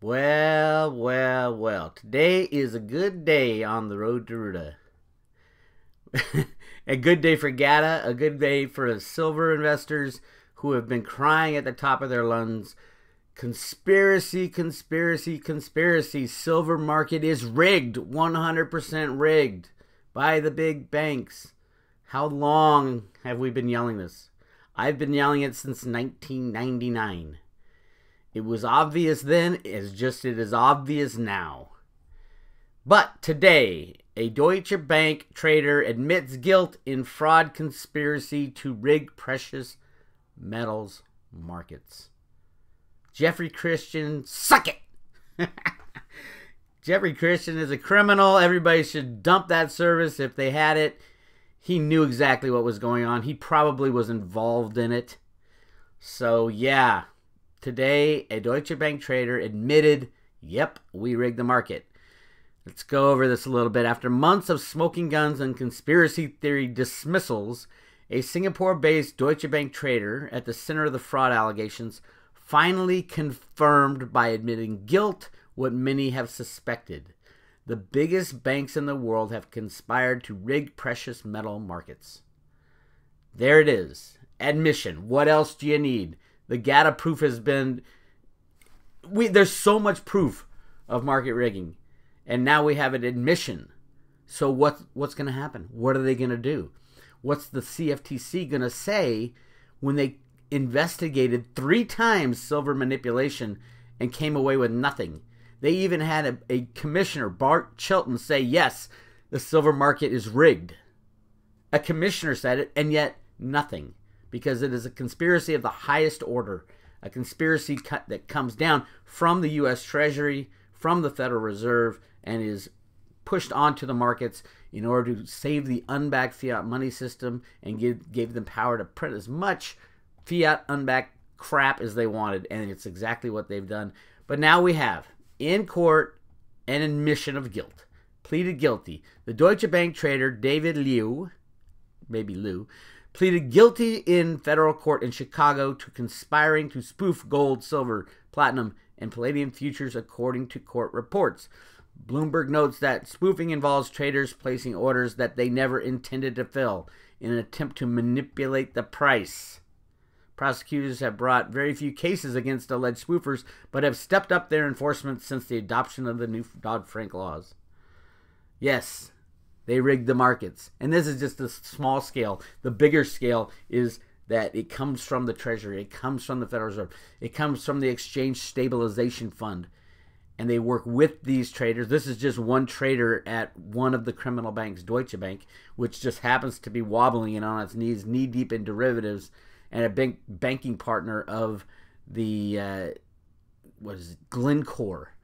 Well, well, well. Today is a good day on the road to Ruta. A good day for GATA, a good day for the silver investors who have been crying at the top of their lungs. Conspiracy, conspiracy, conspiracy. Silver market is rigged, 100% rigged by the big banks. How long have we been yelling this? I've been yelling it since 1999. It was obvious then, it is obvious now. But today, a Deutsche Bank trader admits guilt in fraud conspiracy to rig precious metals markets. Jeffrey Christian, suck it! Jeffrey Christian is a criminal. Everybody should dump that service if they had it. He knew exactly what was going on. He probably was involved in it. So, yeah. Today, a Deutsche Bank trader admitted, yep, we rigged the market. Let's go over this a little bit. After months of smoking guns and conspiracy theory dismissals, a Singapore-based Deutsche Bank trader at the center of the fraud allegations finally confirmed by admitting guilt what many have suspected. The biggest banks in the world have conspired to rig precious metal markets. There it is. Admission. What else do you need? The GATA proof has been... there's so much proof of market rigging. And now we have an admission. So what's going to happen? What are they going to do? What's the CFTC going to say when they investigated 3 times silver manipulation and came away with nothing? They even had a commissioner, Bart Chilton, say, yes, the silver market is rigged. A commissioner said it, and yet nothing. Because it is a conspiracy of the highest order. A conspiracy that comes down from the U.S. Treasury, from the Federal Reserve, and is pushed onto the markets in order to save the unbacked fiat money system and gave them power to print as much fiat unbacked crap as they wanted. And it's exactly what they've done. But now we have, in court, an admission of guilt. Pleaded guilty. The Deutsche Bank trader David Liu, maybe Lou, pleaded guilty in federal court in Chicago to conspiring to spoof gold, silver, platinum, and palladium futures according to court reports. Bloomberg notes that spoofing involves traders placing orders that they never intended to fill in an attempt to manipulate the price. Prosecutors have brought very few cases against alleged spoofers, but have stepped up their enforcement since the adoption of the new Dodd-Frank laws. Yes, they rigged the markets. And this is just a small scale. The bigger scale is that it comes from the Treasury. It comes from the Federal Reserve. It comes from the Exchange Stabilization Fund. And they work with these traders. This is just one trader at one of the criminal banks, Deutsche Bank, which just happens to be wobbling and on its knees, knee-deep in derivatives, and a banking partner of the, Glencore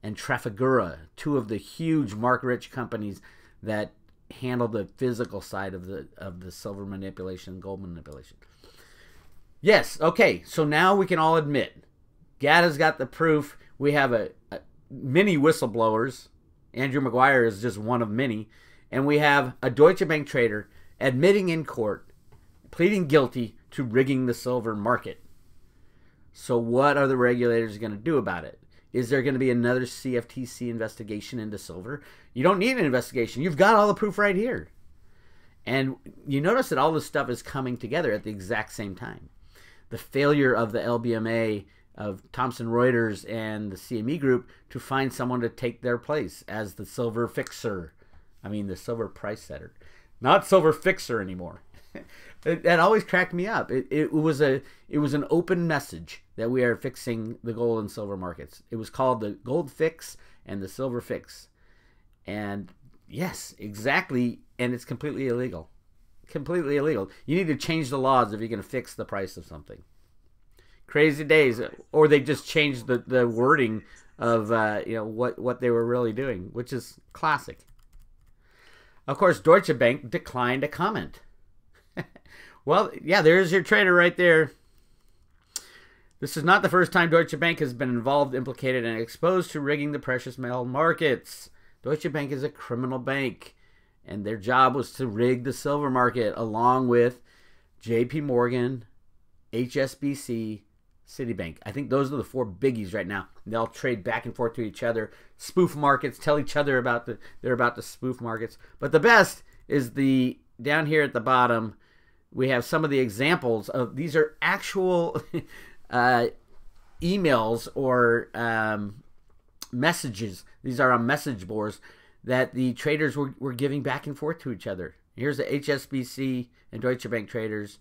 and Trafigura, 2 of the huge mark-rich companies that handle the physical side of the silver manipulation, gold manipulation. Yes, okay, so now we can all admit, GATA's got the proof. We have many whistleblowers. Andrew Maguire is just one of many. And we have a Deutsche Bank trader admitting in court, pleading guilty to rigging the silver market. So what are the regulators going to do about it? Is there going to be another CFTC investigation into silver? You don't need an investigation. You've got all the proof right here. And you notice that all this stuff is coming together at the exact same time. The failure of the LBMA, of Thomson Reuters and the CME Group to find someone to take their place as the silver fixer. I mean, the silver price setter. Not silver fixer anymore. That always cracked me up. It was an open message that we are fixing the gold and silver markets. It was called the gold fix and the silver fix. And yes, exactly. And it's completely illegal. Completely illegal. You need to change the laws if you're going to fix the price of something. Crazy days. Or they just changed the wording of what they were really doing, which is classic. Of course, Deutsche Bank declined a comment. Well, yeah, there's your trader right there. This is not the first time Deutsche Bank has been involved, implicated, and exposed to rigging the precious metal markets. Deutsche Bank is a criminal bank, and their job was to rig the silver market along with JP Morgan, HSBC, Citibank. I think those are the 4 biggies right now. They'll trade back and forth to each other, spoof markets, tell each other they're about to spoof markets. But the best is down here at the bottom, we have some of the examples of these are actual emails or messages. These are on message boards that the traders were giving back and forth to each other. Here's the HSBC and Deutsche Bank traders.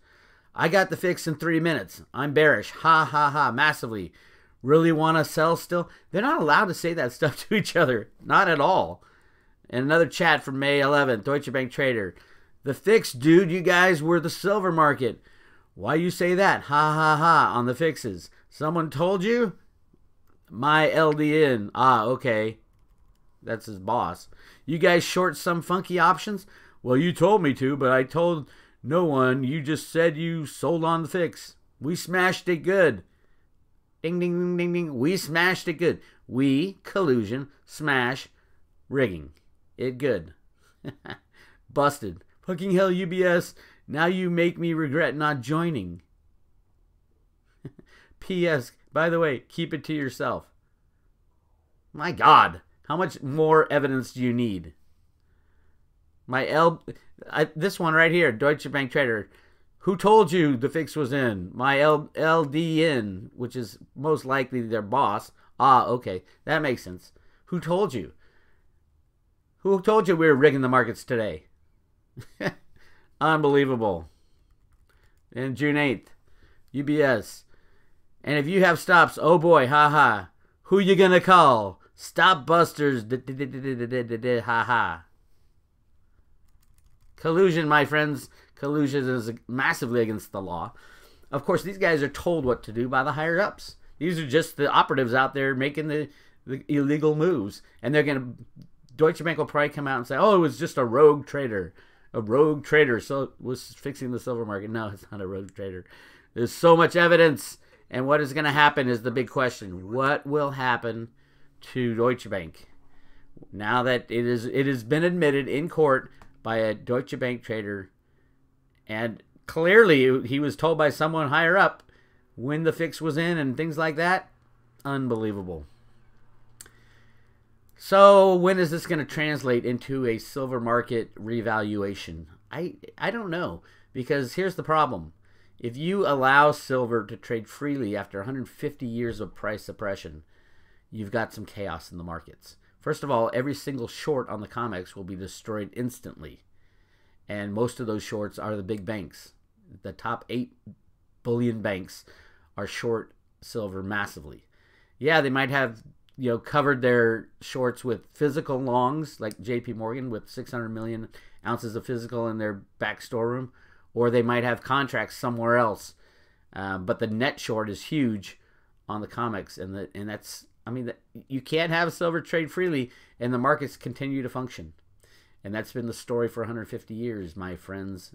I got the fix in 3 minutes. I'm bearish. Ha, ha, ha, massively. Really want to sell still? They're not allowed to say that stuff to each other. Not at all. And another chat from May 11th, Deutsche Bank trader. The fix, dude, you guys were the silver market. Why you say that? Ha, ha, ha, on the fixes. Someone told you? My LDN. Ah, okay. That's his boss. You guys short some funky options? Well, you told me to, but I told no one. You just said you sold on the fix. We smashed it good. Ding, ding, ding, ding, ding. We smashed it good. We, collusion, smash, rigging. It good. Busted. Fucking hell, UBS. Now you make me regret not joining. P.S. By the way, keep it to yourself. My God. How much more evidence do you need? This one right here, Deutsche Bank trader. Who told you the fix was in? My LDN, which is most likely their boss. Ah, okay. That makes sense. Who told you? Who told you we were rigging the markets today? Unbelievable. And June 8th, UBS. And if you have stops, oh boy, haha. Who you gonna call? Stop busters, haha. Collusion, my friends. Collusion is massively against the law. Of course, these guys are told what to do by the higher ups. These are just the operatives out there making the illegal moves. And they're going to, Deutsche Bank will probably come out and say, oh, it was just a rogue trader. A rogue trader was fixing the silver market. No, it's not a rogue trader. There's so much evidence. And what is going to happen is the big question. What will happen to Deutsche Bank now that it has been admitted in court by a Deutsche Bank trader, and clearly he was told by someone higher up when the fix was in and things like that? Unbelievable. So when is this going to translate into a silver market revaluation? I don't know, because here's the problem. If you allow silver to trade freely after 150 years of price suppression, you've got some chaos in the markets. First of all, every single short on the COMEX will be destroyed instantly. And most of those shorts are the big banks. The top 8 billion banks are short silver massively. Yeah, they might have, covered their shorts with physical longs, like JP Morgan with 600 million ounces of physical in their back storeroom, or they might have contracts somewhere else. But the net short is huge on the COMEX, and that's, you can't have silver trade freely and the markets continue to function. And that's been the story for 150 years, my friends.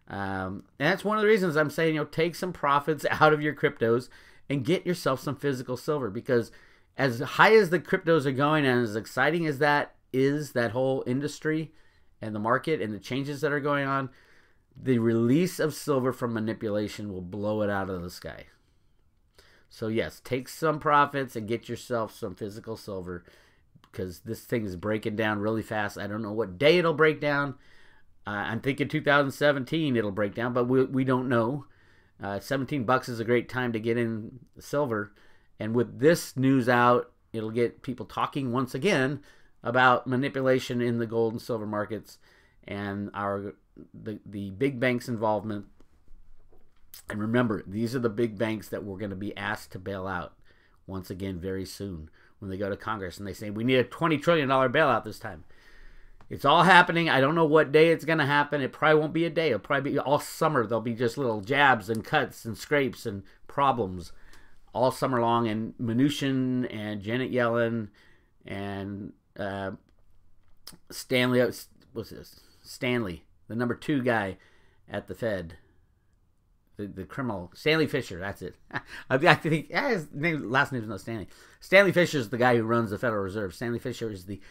And that's one of the reasons I'm saying, take some profits out of your cryptos and get yourself some physical silver. Because as high as the cryptos are going and as exciting as that is, that whole industry and the market and the changes that are going on, the release of silver from manipulation will blow it out of the sky. So yes, take some profits and get yourself some physical silver, because this thing is breaking down really fast. I don't know what day it'll break down. I'm thinking 2017 it'll break down, but we don't know. $17 is a great time to get in silver. And with this news out, it'll get people talking once again about manipulation in the gold and silver markets and the big banks' involvement. And remember, these are the big banks that we're going to be asked to bail out once again very soon when they go to Congress and they say, we need a $20 trillion bailout this time. It's all happening. I don't know what day it's going to happen. It probably won't be a day. It'll probably be all summer. There'll be just little jabs and cuts and scrapes and problems all summer long. And Mnuchin and Janet Yellen and Stanley, the number 2 guy at the Fed, the criminal, Stanley Fisher, that's it. I think his last name is not Stanley. Stanley Fisher is the guy who runs the Federal Reserve. Stanley Fisher is the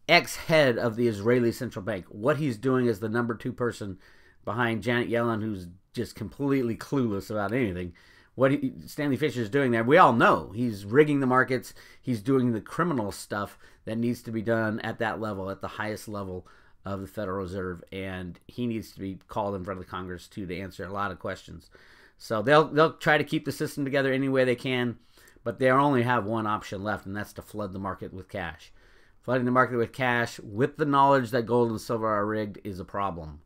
ex-head of the Israeli Central Bank. What he's doing is the number 2 person behind Janet Yellen, who's just completely clueless about anything. Stanley Fischer's doing there. We all know he's rigging the markets. He's doing the criminal stuff that needs to be done at that level, at the highest level of the Federal Reserve, and he needs to be called in front of the Congress too to answer a lot of questions. So they'll try to keep the system together any way they can, but they only have one option left, and that's to flood the market with cash. Flooding the market with cash with the knowledge that gold and silver are rigged is a problem.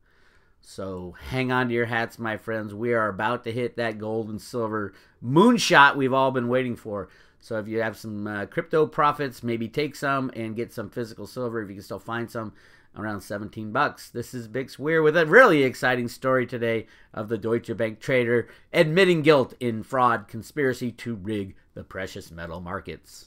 So hang on to your hats, my friends. We are about to hit that gold and silver moonshot we've all been waiting for. So if you have some crypto profits, maybe take some and get some physical silver if you can still find some around 17 bucks. This is Bix Weir with a really exciting story today of the Deutsche Bank trader admitting guilt in fraud conspiracy to rig the precious metal markets.